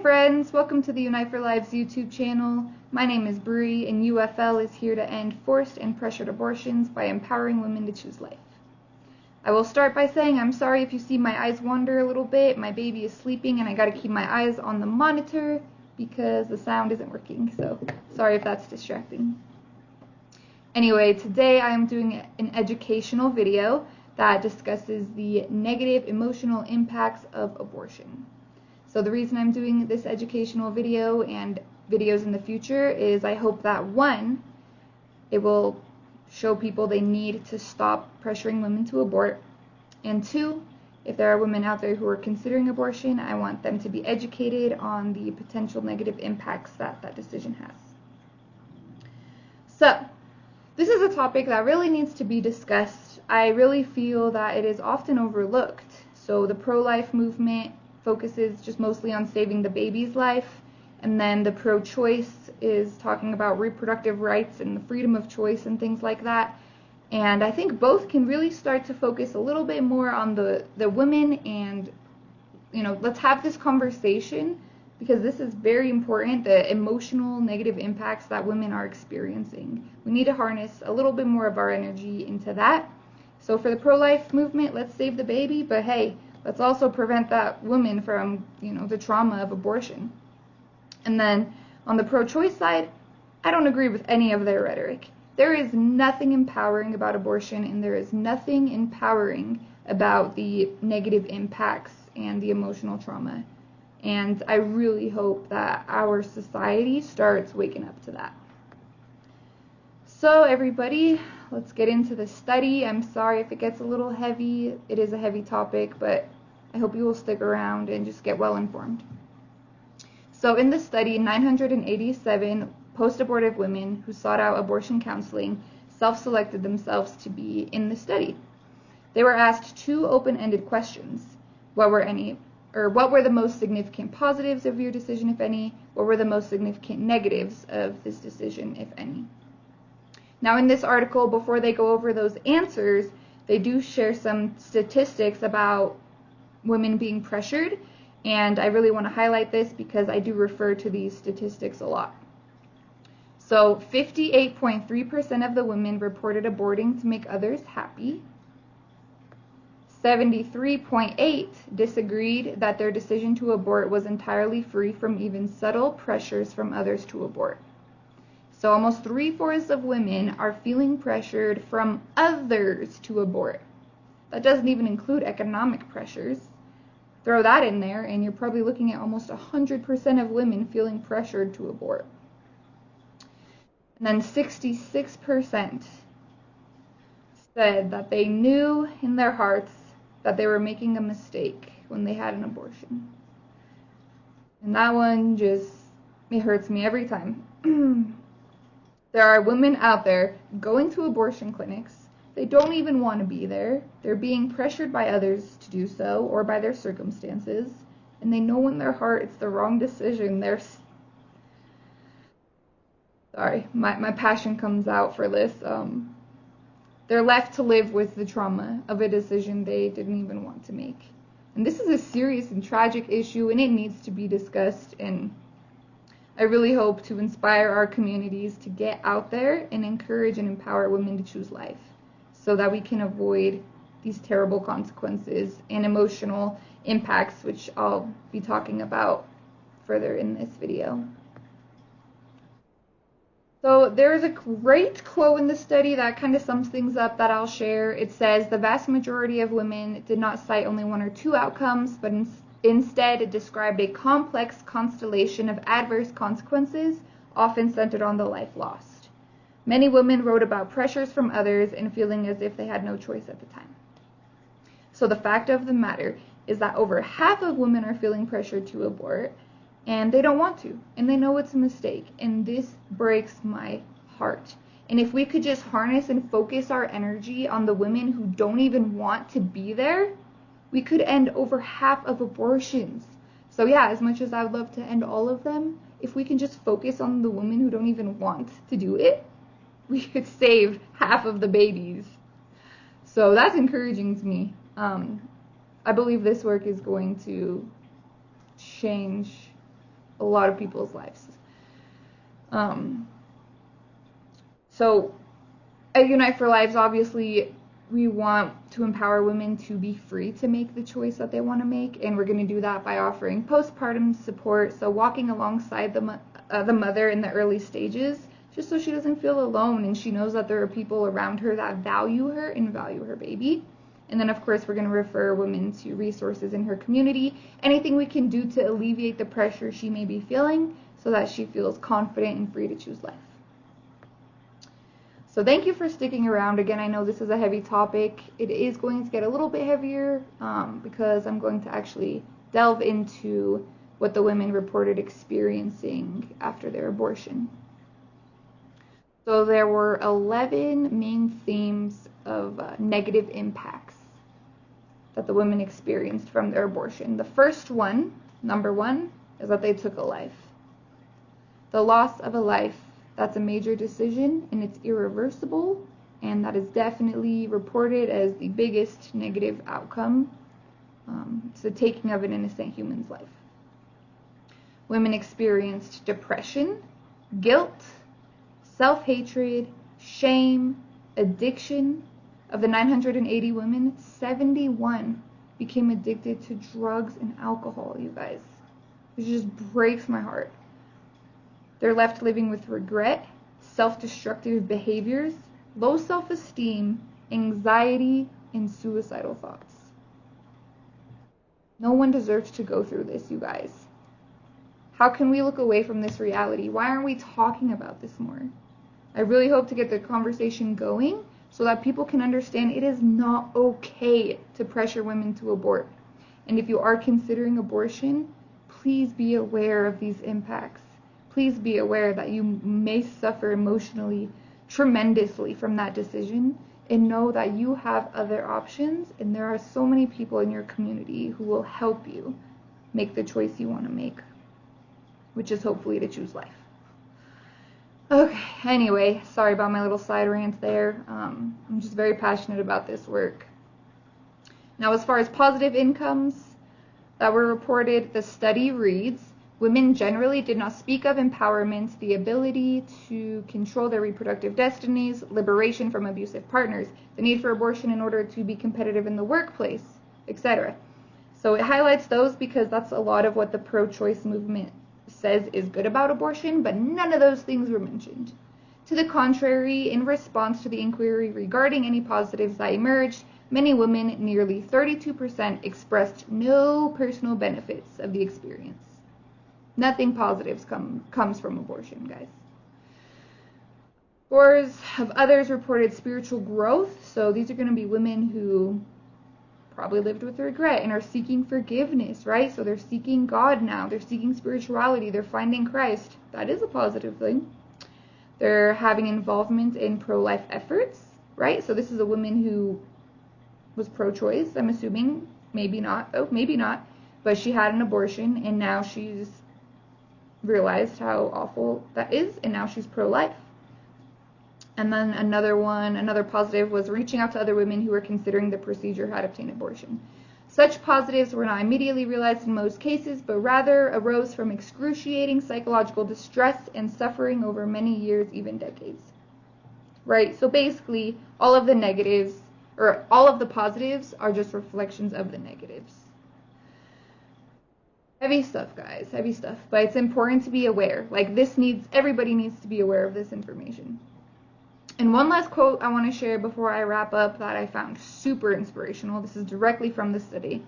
friends, welcome to the Unite for Lives YouTube channel. My name is Bree and UFL is here to end forced and pressured abortions by empowering women to choose life. I will start by saying I'm sorry if you see my eyes wander a little bit. My baby is sleeping and I gotta keep my eyes on the monitor because the sound isn't working, so sorry if that's distracting. Anyway, today I am doing an educational video that discusses the negative emotional impacts of abortion. So the reason I'm doing this educational video and videos in the future is I hope that one, it will show people they need to stop pressuring women to abort, and two, if there are women out there who are considering abortion, I want them to be educated on the potential negative impacts that that decision has. So, this is a topic that really needs to be discussed. I really feel that it is often overlooked. So the pro-life movement focuses just mostly on saving the baby's life, and then the pro-choice is talking about reproductive rights and the freedom of choice and things like that. And I think both can really start to focus a little bit more on the women, and let's have this conversation because this is very important, the emotional negative impacts that women are experiencing. We need to harness a little bit more of our energy into that. So for the pro-life movement, let's save the baby, but hey, let's also prevent that woman from, the trauma of abortion. And then on the pro-choice side, I don't agree with any of their rhetoric. There is nothing empowering about abortion, and there is nothing empowering about the negative impacts and the emotional trauma. And I really hope that our society starts waking up to that. So everybody, let's get into the study. I'm sorry if it gets a little heavy. It is a heavy topic, but I hope you will stick around and just get well informed. So in the study, 987 post-abortive women who sought out abortion counseling self-selected themselves to be in the study. They were asked two open-ended questions. What were the most significant positives of your decision, if any? What were the most significant negatives of this decision, if any? Now in this article, before they go over those answers, they do share some statistics about women being pressured, and I really want to highlight this because I do refer to these statistics a lot. So 58.3% of the women reported aborting to make others happy. 73.8% disagreed that their decision to abort was entirely free from even subtle pressures from others to abort. So almost 3/4 of women are feeling pressured from others to abort. That doesn't even include economic pressures. Throw that in there, and you're probably looking at almost 100% of women feeling pressured to abort. And then 66% said that they knew in their hearts that they were making a mistake when they had an abortion. And that one it hurts me every time. There are women out there going to abortion clinics. They don't even want to be there. They're being pressured by others to do so or by their circumstances. And they know in their heart it's the wrong decision. Sorry, my passion comes out for this. They're left to live with the trauma of a decision they didn't even want to make. And this is a serious and tragic issue, and it needs to be discussed. And I really hope to inspire our communities to get out there and encourage and empower women to choose life, so that we can avoid these terrible consequences and emotional impacts, which I'll be talking about further in this video. So there's a great quote in the study that kind of sums things up that I'll share. It says, the vast majority of women did not cite only one or two outcomes, but instead it described a complex constellation of adverse consequences, often centered on the life lost. Many women wrote about pressures from others and feeling as if they had no choice at the time. So the fact of the matter is that over half of women are feeling pressured to abort, and they don't want to, and they know it's a mistake, and this breaks my heart. And if we could just harness and focus our energy on the women who don't even want to be there, we could end over half of abortions. So yeah, as much as I would love to end all of them, if we can just focus on the women who don't even want to do it, we could save half of the babies. So that's encouraging to me. I believe this work is going to change a lot of people's lives. So at Unite for Lives, obviously, we want to empower women to be free to make the choice that they want to make, and we're going to do that by offering postpartum support, so walking alongside the mother in the early stages, just so she doesn't feel alone and she knows that there are people around her that value her and value her baby. And then, of course, we're going to refer women to resources in her community, anything we can do to alleviate the pressure she may be feeling so that she feels confident and free to choose life. So thank you for sticking around. Again, I know this is a heavy topic. It is going to get a little bit heavier because I'm going to actually delve into what the women reported experiencing after their abortion. So there were 11 main themes of negative impacts that the women experienced from their abortion. The first one, number one, is that they took a life. The loss of a life, that's a major decision, and it's irreversible, and that is definitely reported as the biggest negative outcome. It's the taking of an innocent human's life. Women experienced depression, guilt, self-hatred, shame, addiction. Of the 980 women, 71 became addicted to drugs and alcohol, you guys. It just breaks my heart. They're left living with regret, self-destructive behaviors, low self-esteem, anxiety, and suicidal thoughts. No one deserves to go through this, you guys. How can we look away from this reality? Why aren't we talking about this more? I really hope to get the conversation going so that people can understand it is not okay to pressure women to abort. And if you are considering abortion, please be aware of these impacts. Please be aware that you may suffer emotionally tremendously from that decision, and know that you have other options, and there are so many people in your community who will help you make the choice you want to make, which is hopefully to choose life. Okay, anyway, sorry about my little side rant there. I'm just very passionate about this work. Now, as far as positive incomes that were reported, the study reads, women generally did not speak of empowerment, the ability to control their reproductive destinies, liberation from abusive partners, the need for abortion in order to be competitive in the workplace, etc. So it highlights those because that's a lot of what the pro-choice movement says is good about abortion, but none of those things were mentioned. To the contrary, in response to the inquiry regarding any positives that emerged, many women, nearly 32%, expressed no personal benefits of the experience. Nothing positives comes from abortion, guys. Scores of others reported spiritual growth, so these are going to be women who probably lived with regret and are seeking forgiveness, right? So they're seeking God now. They're seeking spirituality. They're finding Christ. That is a positive thing. They're having involvement in pro-life efforts, right? So this is a woman who was pro-choice, I'm assuming. Maybe not. Oh, maybe not. But she had an abortion, and now she's realized how awful that is, and now she's pro-life. And then another positive was reaching out to other women who were considering the procedure had obtained abortion. Such positives were not immediately realized in most cases, but rather arose from excruciating psychological distress and suffering over many years, even decades. Right? So basically, all of the negatives, or all of the positives, are just reflections of the negatives. Heavy stuff, guys, heavy stuff. But it's important to be aware. Like, everybody needs to be aware of this information. And one last quote I want to share before I wrap up that I found super inspirational. This is directly from the study.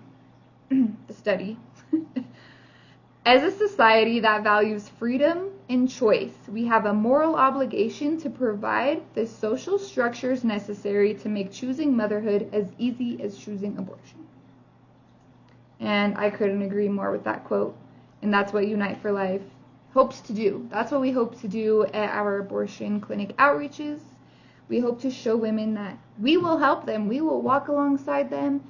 As a society that values freedom and choice, we have a moral obligation to provide the social structures necessary to make choosing motherhood as easy as choosing abortion. And I couldn't agree more with that quote. And that's what Unite for Life hopes to do. That's what we hope to do at our abortion clinic outreaches. We hope to show women that we will help them. We will walk alongside them.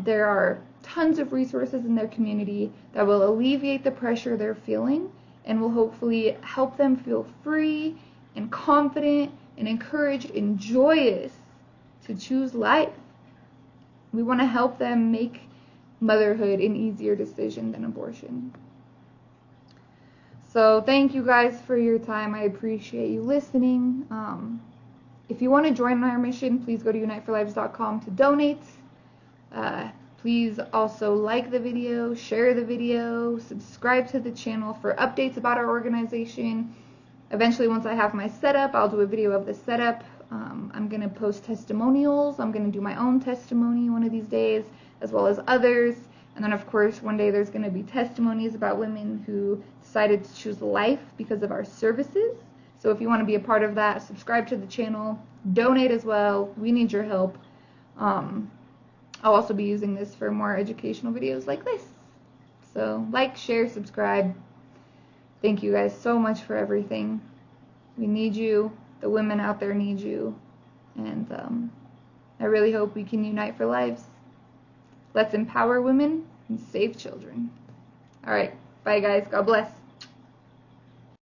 There are tons of resources in their community that will alleviate the pressure they're feeling and will hopefully help them feel free and confident and encouraged and joyous to choose life. We want to help them make motherhood an easier decision than abortion. So thank you guys for your time. I appreciate you listening. If you want to join our mission, please go to uniteforlives.com to donate. Please also like the video, share the video, subscribe to the channel for updates about our organization. Eventually, once I have my setup, I'll do a video of the setup. I'm going to post testimonials. I'm going to do my own testimony one of these days, as well as others. And then, of course, one day there's going to be testimonies about women who decided to choose life because of our services. So if you want to be a part of that, subscribe to the channel, donate as well. We need your help. I'll also be using this for more educational videos like this. So like, share, subscribe. Thank you guys so much for everything. We need you. The women out there need you. And I really hope we can unite for lives. Let's empower women and save children. All right. Bye, guys. God bless.